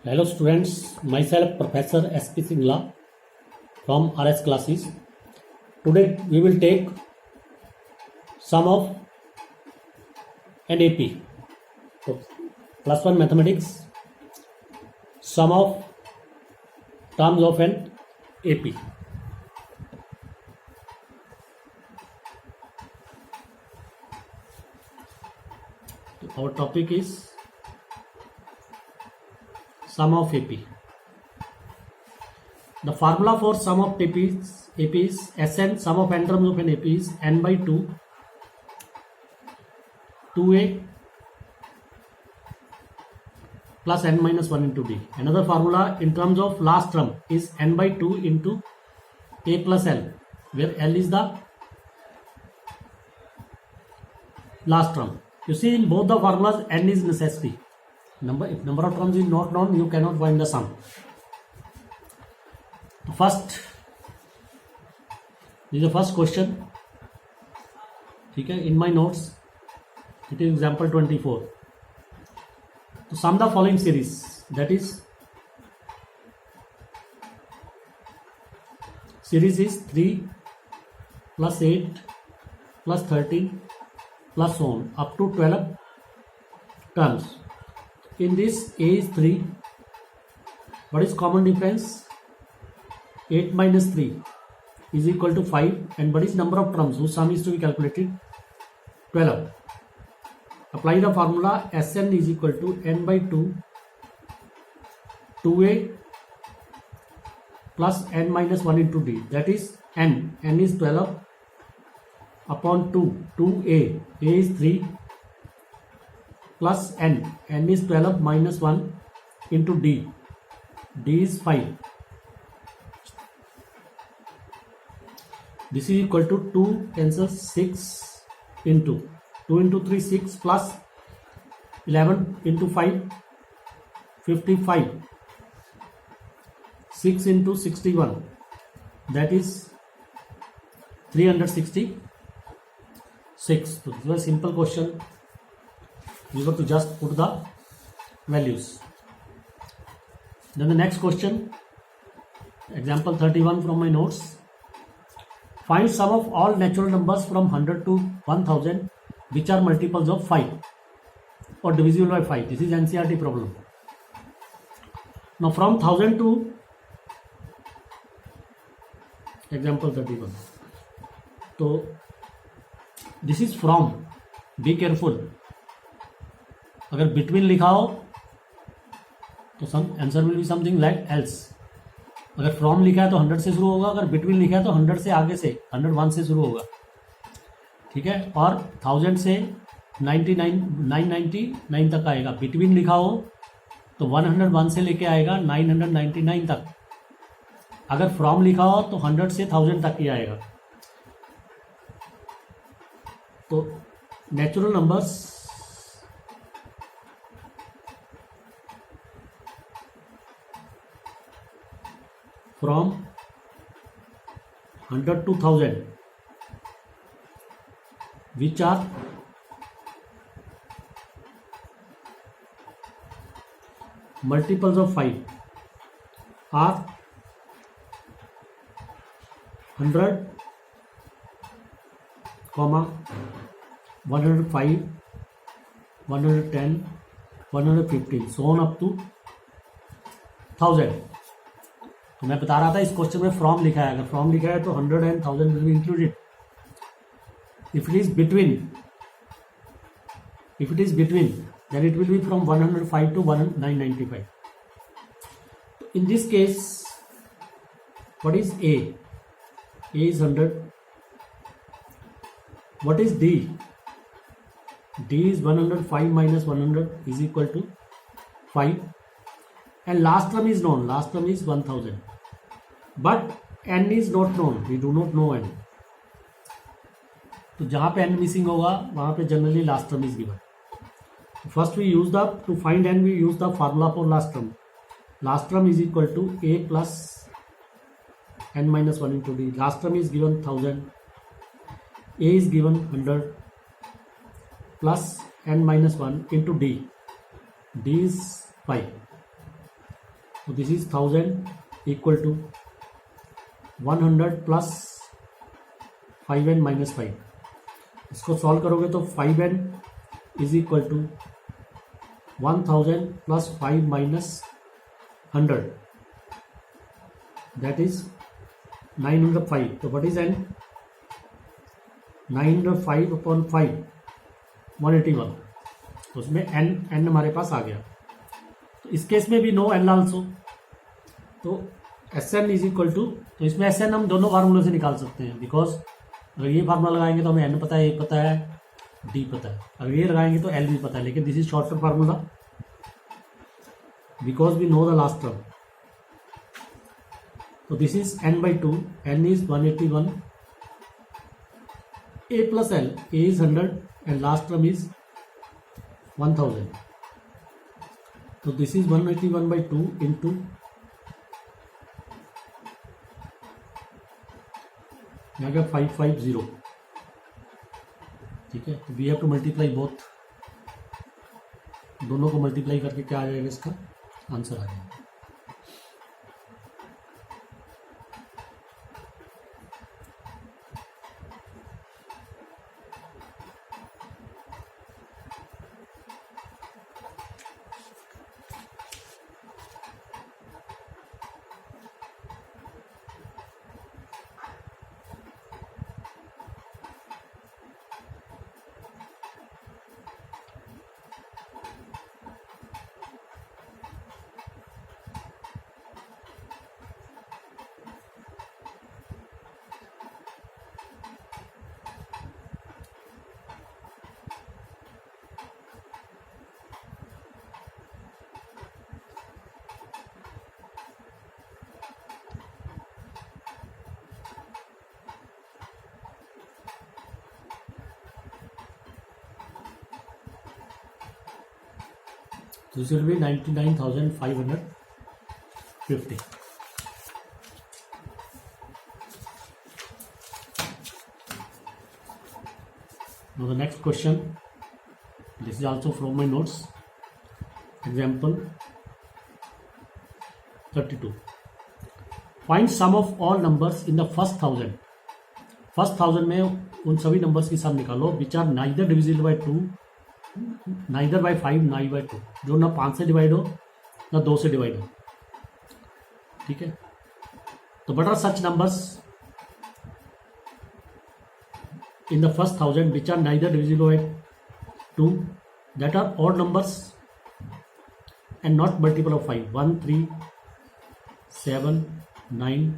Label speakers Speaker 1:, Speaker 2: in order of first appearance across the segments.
Speaker 1: Hello students, myself Professor S.P. Singla from RS classes. Today we will take sum of an AP. So, plus one mathematics, sum of terms of an AP. Our topic is sum of AP. The formula for sum of AP is Sn, sum of n terms of an AP is n by 2, 2a plus n minus 1 into d. Another formula in terms of last term is n by 2 into a plus l, where l is the last term. You see, in both the formulas n is necessity. If number of terms is not known, you cannot find the sum. First, this is the first question. In my notes, it is example 24. To sum the following series, that is, series is 3 plus 8 plus 13 plus so on up to 12 terms. In this, a is 3. What is common difference? 8 minus 3 is equal to 5. And what is number of terms whose sum is to be calculated? 12. Apply the formula. Sn is equal to n by 2, 2a plus n minus 1 into d. That is n. N is 12 upon 2. 2a. A is 3. Plus n is 12 minus 1 into d is 5. This is equal to 2 cancels 6 into 2 into 3 6 plus 11 into 5 55, 6 into 61, that is 366. So this was a simple question. You got to just put the values. Then the next question, example 31 from my notes. Find sum of all natural numbers from 100 to 1000 which are multiples of 5 or divisible by 5. This is NCERT problem. Now from 1000 to example 31. So this is from. Be careful. अगर between लिखा हो तो answer will be something like else. अगर from लिखा है तो 100 से शुरू होगा. अगर बिटवीन लिखा है तो 100 से आगे से 101 से शुरू होगा. ठीक है. और 1000 से 999 तक आएगा. बिटवीन लिखा हो तो 101 से लेके आएगा 999 तक. अगर फ्रॉम लिखा हो तो 100 से 1000 तक ही आएगा. तो natural numbers from 100 to 1000 which are multiples of 5 are 100, 105, 110, 115 so on up to 1000. तो मैं बता रहा था इस क्वेश्चन में फ्रॉम लिखा है. अगर फ्रॉम लिखा है तो 100 and 1000 will be included. If it is between then it will be from 105 to 995. In this case, what is A? A is 100. What is D? D is 105 minus 100 is equal to 5. And last term is known. Last term is 1000. But n is not known. We do not know n. तो जहाँ पे n missing होगा वहाँ पे generally last term is given. First we use the to find n we use the formula for last term. Last term is equal to a plus n minus 1 into d. Last term is given 1000. A is given 100 plus n minus 1 into d. D is 5. So this is 1000 equal to 100 plus 5n minus 5. इसको solve करोगे तो 5n is equal to 1000 plus 5 minus 100, that is 905. तो what is n? 905 upon 5 181. तो उसमें n हमारे पास आ गया. तो इस केस में भी नो n आल्सो. तो Sn इज इक्वल टू, तो इसमें Sn हम दोनों फार्मूलों से निकाल सकते हैं, बिकॉज अगर ये फार्मूला लगाएंगे तो हमें n पता है, a पता है, d पता है. अगर ये लगाएंगे तो l भी पता है, लेकिन this is shortcut formula because we know the last term. तो this is n by 2, n is 181, a plus l, a is 100 and last term is 1000. तो दिस इज 181 by 2 into यहाँ गया 550. ठीक है, तो we have to multiply both. दोनों को multiply करके क्या आ जाएगा, इसका आंसर आ जाएगा. This will be 99,550. Now the next question, this is also from my notes. Example 32. Find sum of all numbers in the first 1000. First 1000 में उन सभी नंबर्स की सम निकालो which are neither divisible by 2, neither by 5, neither by 2, जो ना 5 से divide हो ना 2 से डिवाइड हो. ठीक है, तो what are such numbers in the first 1000 which are neither divisible by 2, that are odd numbers and not multiple of 5. 1, 3, 7, 9,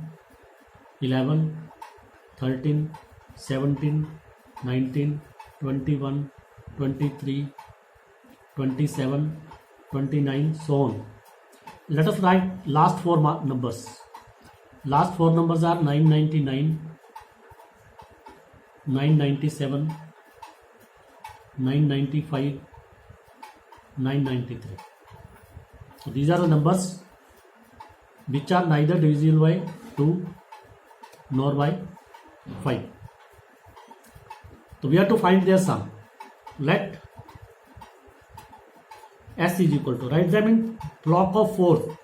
Speaker 1: 11, 13, 17, 19, 21, 23, 27, 29, so on. Let us write last 4 numbers. Last 4 numbers are 999, 997, 995, 993. So these are the numbers which are neither divisible by 2 nor by 5. So we have to find their sum. Let S is equal to, write them in block of 4.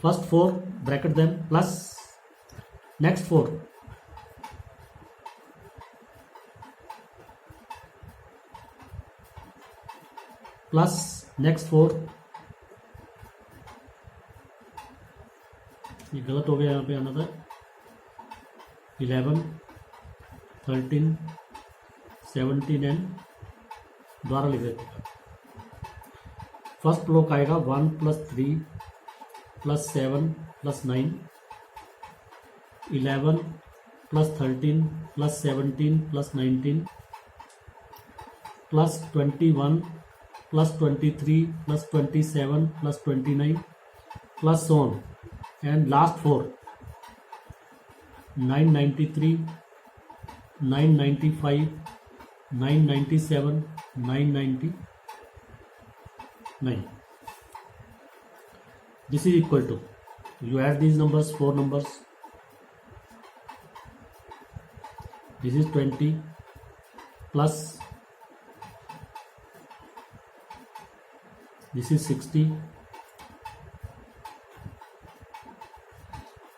Speaker 1: First 4 bracket them plus next 4 plus next 4. ये गलत हो गया यहाँ पे, another 11, 13, 17 and द्वारा लिख देते हैं. फर्स्ट ब्लॉक आएगा 1 + 3 + 7 + 9, 11 + 13 + 17 + 19 + 21 + 23 + 27 + 29 plus so on. And last 4, 993, 995, 997, 999. This is equal to, you add these numbers, 4 numbers, this is 20 plus this is 60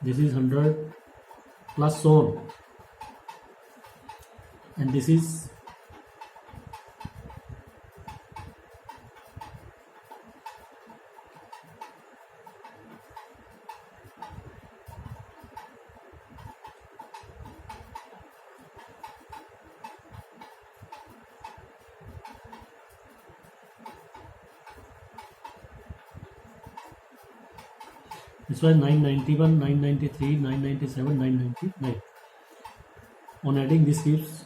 Speaker 1: this is 100 plus so on, and this is this was 991, 993, 997, 999. On adding this gives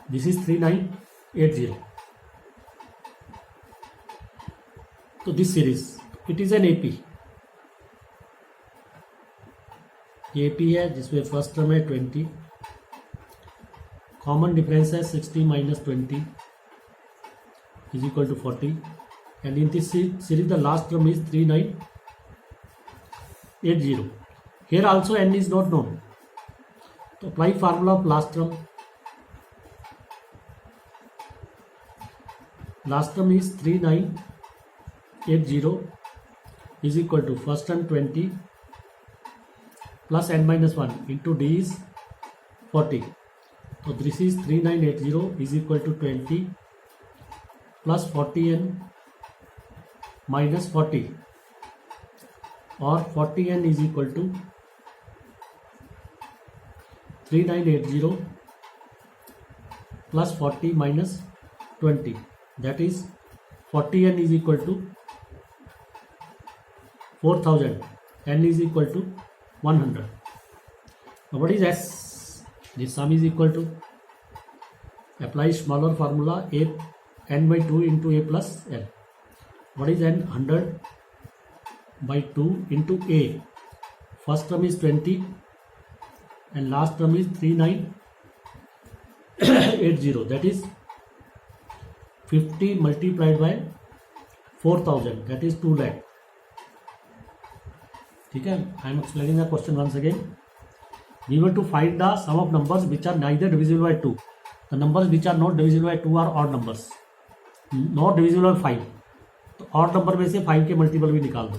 Speaker 1: this is 3980. So this series, it is an AP. AP है जिसमें first term है 20, common difference है 60 minus 20 is equal to 40, and in this series the last term is 3980. Here also n is not known, so apply formula of last term. Last term is 3980 is equal to first term 20 plus n minus 1 into d is 40. So this is 3980 is equal to 20 plus 40n minus 40, or 40n is equal to 3980 plus 40 minus 20, that is 40n is equal to 4000, n is equal to 100. Now what is S? This sum is equal to, apply smaller formula, a n by 2 into a plus n. What is n? 100 by 2 into a. First term is 20 and last term is 3980, that is 50 multiplied by 4000, that is 2 lakh. ठीक है, I am explaining the question once again. Given to find the sum of numbers which are neither divisible by 2. The numbers which are not divisible by 2 are odd numbers, not divisible by 5. तो odd number में से 5 के multiple भी निकाल दो,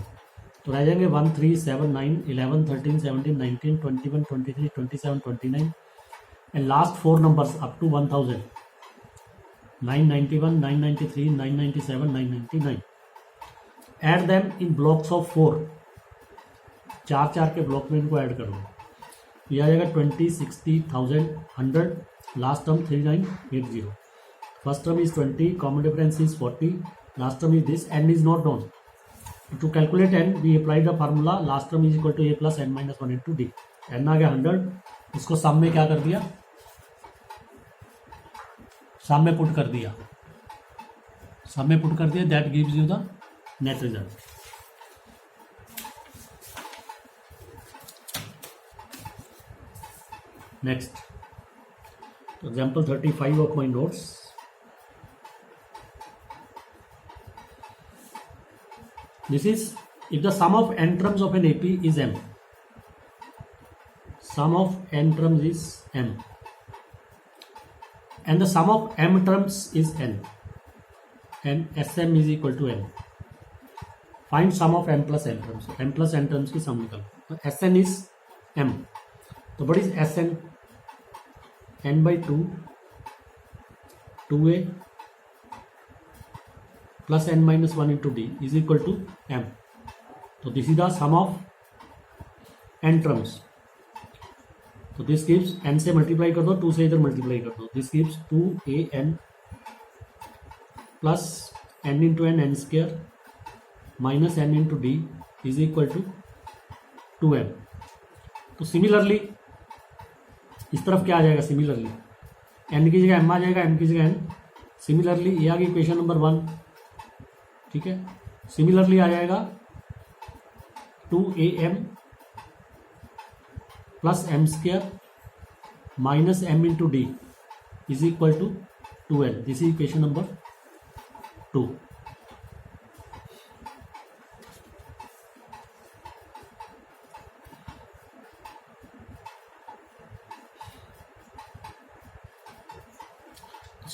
Speaker 1: तो रह जाएंगे 1, 3, 7, 9, 11, 13, 17, 19, 21, 23, 27, 29, and last 4 numbers up to 1000. 991, 993, 997, 999. Add them in blocks of 4. 4 के ब्लॉक में इनको ऐड कर दो, ये आ जाएगा 20, 60, 1000, 100, last term 3980. First term is 20, common difference is 40, last term is this, n is not known. To calculate n we apply the formula last term is equal to a plus n minus 1 into d. N आ गया 100, इसको सम में क्या कर दिया, सम में put कर दिया, that gives you the net result. Next, example 35 of my notes. This is if the sum of n terms of an AP is m. Sum of n terms is m, and the sum of m terms is n, and Sm is equal to n. Find sum of m plus n terms. M plus n terms की sum निकालो. Sn is m. तो what is Sn? n by 2, 2a plus n minus 1 into d is equal to m. So this is the sum of n terms. So this gives, n से multiply कर दो, 2 से इधर multiply कर दो, this gives 2an plus n into n square minus n into d is equal to 2m. तो similarly इस तरफ क्या आ जाएगा, सिमिलरली n की जगह m आ जाएगा, m की जगह n. सिमिलरली ये आ गई इक्वेशन नंबर 1, ठीक है. सिमिलरली आ जाएगा 2am plus m square minus m into d is equal to 2l. This is equation number 2.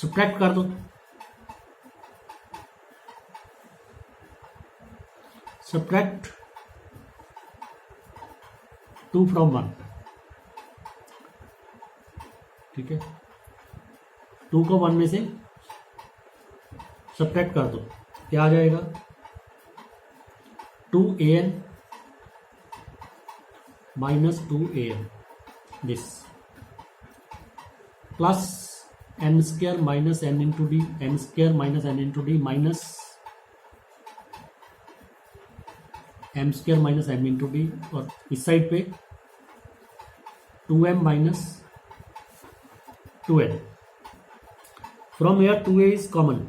Speaker 1: Subtract कर दो, सब्ट्रैक्ट 2 from 1, ठीक है। 2 को 1 में से सब्ट्रैक्ट कर दो, क्या आ जाएगा 2an minus 2an this plus n square minus n into d, n square minus n into d minus m square minus m into d, और इस साइड पे 2m minus 2n. From here 2a is common,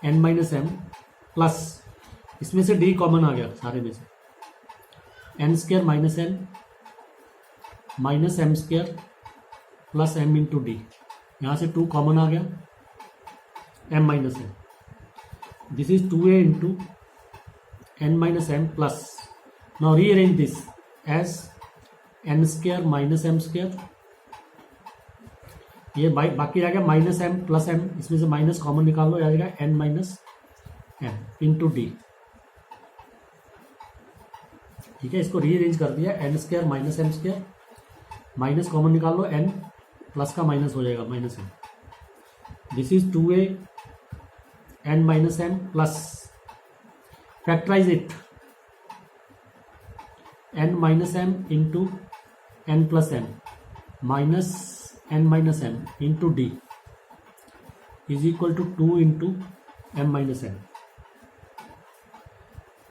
Speaker 1: n minus m plus इसमें से d common आ गया सारे में से, n square minus n minus m square plus m into d, यहाँ से 2 कॉमन आ गया, m minus m, this is 2a into n minus m plus, now rearrange this as n square minus m square, ये बाकी आ गया minus m plus m, इसमें से minus common निकाल लो, आ जाएगा n minus m into d, ठीक है। इसको रीअरेंज कर दिया, n square minus m square, minus common निकाल लो, n प्लस का माइनस हो जाएगा minus m, this is 2a n minus m plus, factorise it, n minus m into n plus m minus n minus m into d is equal to 2 into m minus m,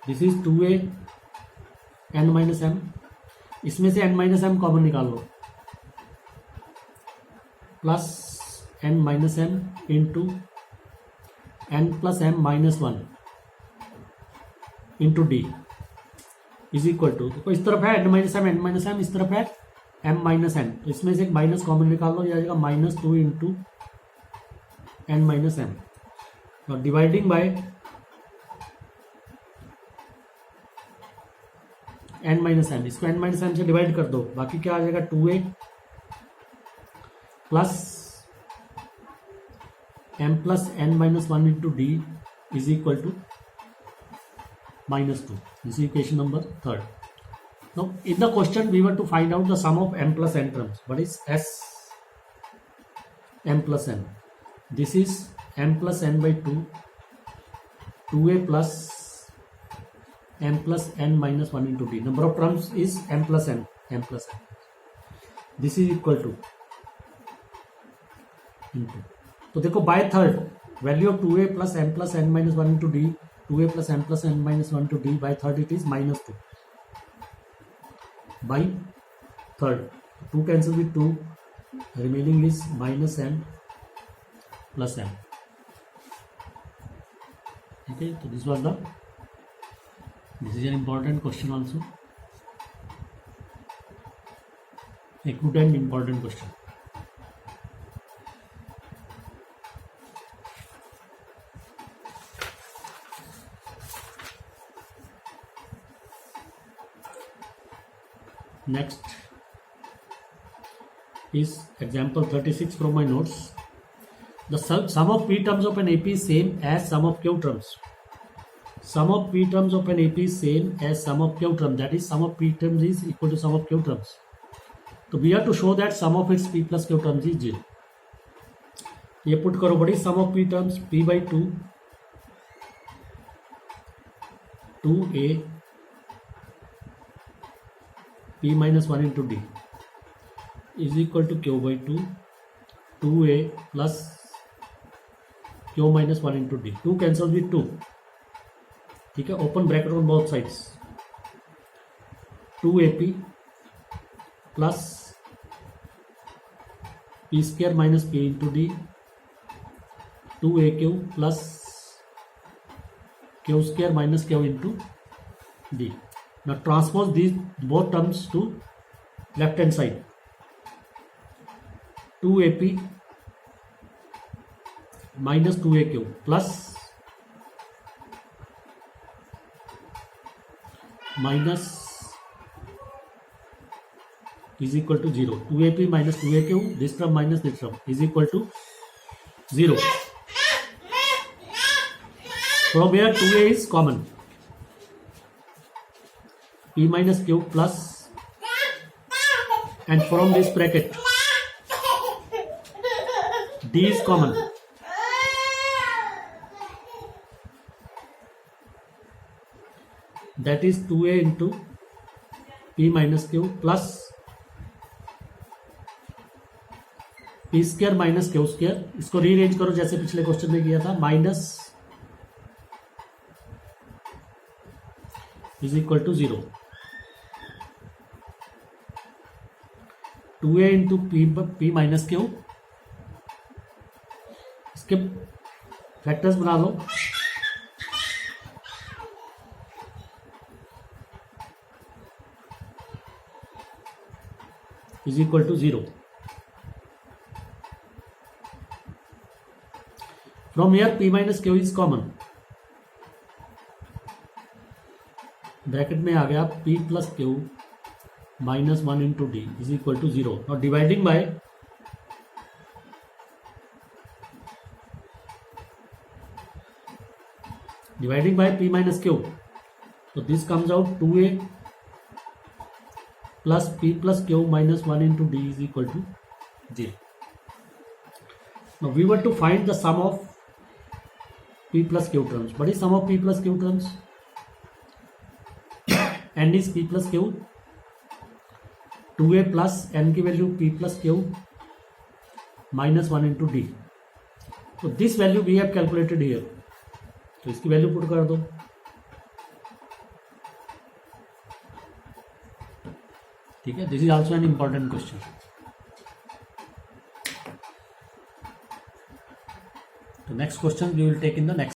Speaker 1: this is 2a n minus m, इसमें से n minus m common निकाल लो, plus n minus m into n plus m minus 1 into d is equal to, तो इस तरफ है n minus m, इस तरफ है m माइनस n, तो इसमें से एक माइनस कॉमन निकाल लो, ये आ जाएगा minus 2 into n minus m, और dividing by n minus m, इसको n माइनस m से डिवाइड कर दो, बाकी क्या आ जाएगा 2a plus m plus n minus 1 into d is equal to minus 2. This is equation number 3rd. Now in the question we were to find out the sum of m plus n terms. What is s m plus n? This is m plus n by 2, 2a plus m plus n minus 1 into d. Number of terms is m plus n, m plus n. This is equal to into. तो देखो by third value of 2a plus m plus n minus 1 into d, 2a plus m plus n minus 1 to d, by third it is minus 2. By third 2 cancel with 2, remaining is minus m plus m. Okay, so this is an important question also, a good and important question. Next is example 36 from my notes. The sum of p terms of an AP is same as sum of q terms. Sum of p terms of an AP is same as sum of q terms. That is, sum of p terms is equal to sum of q terms. So we have to show that sum of its p plus q terms is 0. ये put करो, बड़ी sum of p terms p by 2, 2a p minus 1 into d is equal to q by 2, 2a plus q minus 1 into d. 2 cancels with 2, ठीक है, open bracket on both sides, 2ap plus p square minus p into D, 2aq plus q square minus q into D. Now transpose these both terms to left hand side. 2ap minus 2aq plus minus is equal to 0. 2ap minus 2aq, this term minus this term is equal to 0. From here 2a is common. p minus q plus, and from this bracket d is common. That is 2a into p minus q plus p square minus q square. इसको rearrange करो जैसे पिछले question में किया था. Minus is equal to 0. 2a into p minus q. इसके factors बना लो. is equal to 0. From here p minus q is common. Bracket में आ गया p plus q minus 1 into d is equal to 0. Now dividing by p minus q. So this comes out 2a plus p plus q minus 1 into d is equal to 0. Now we want to find the sum of p plus q terms. What is sum of p plus q terms? n is p plus q. 2a plus n की value p plus q minus 1 into d. So this value we have calculated here. तो इसकी value put कर दो. ठीक है. This is also an important question. तो next question we will take in the next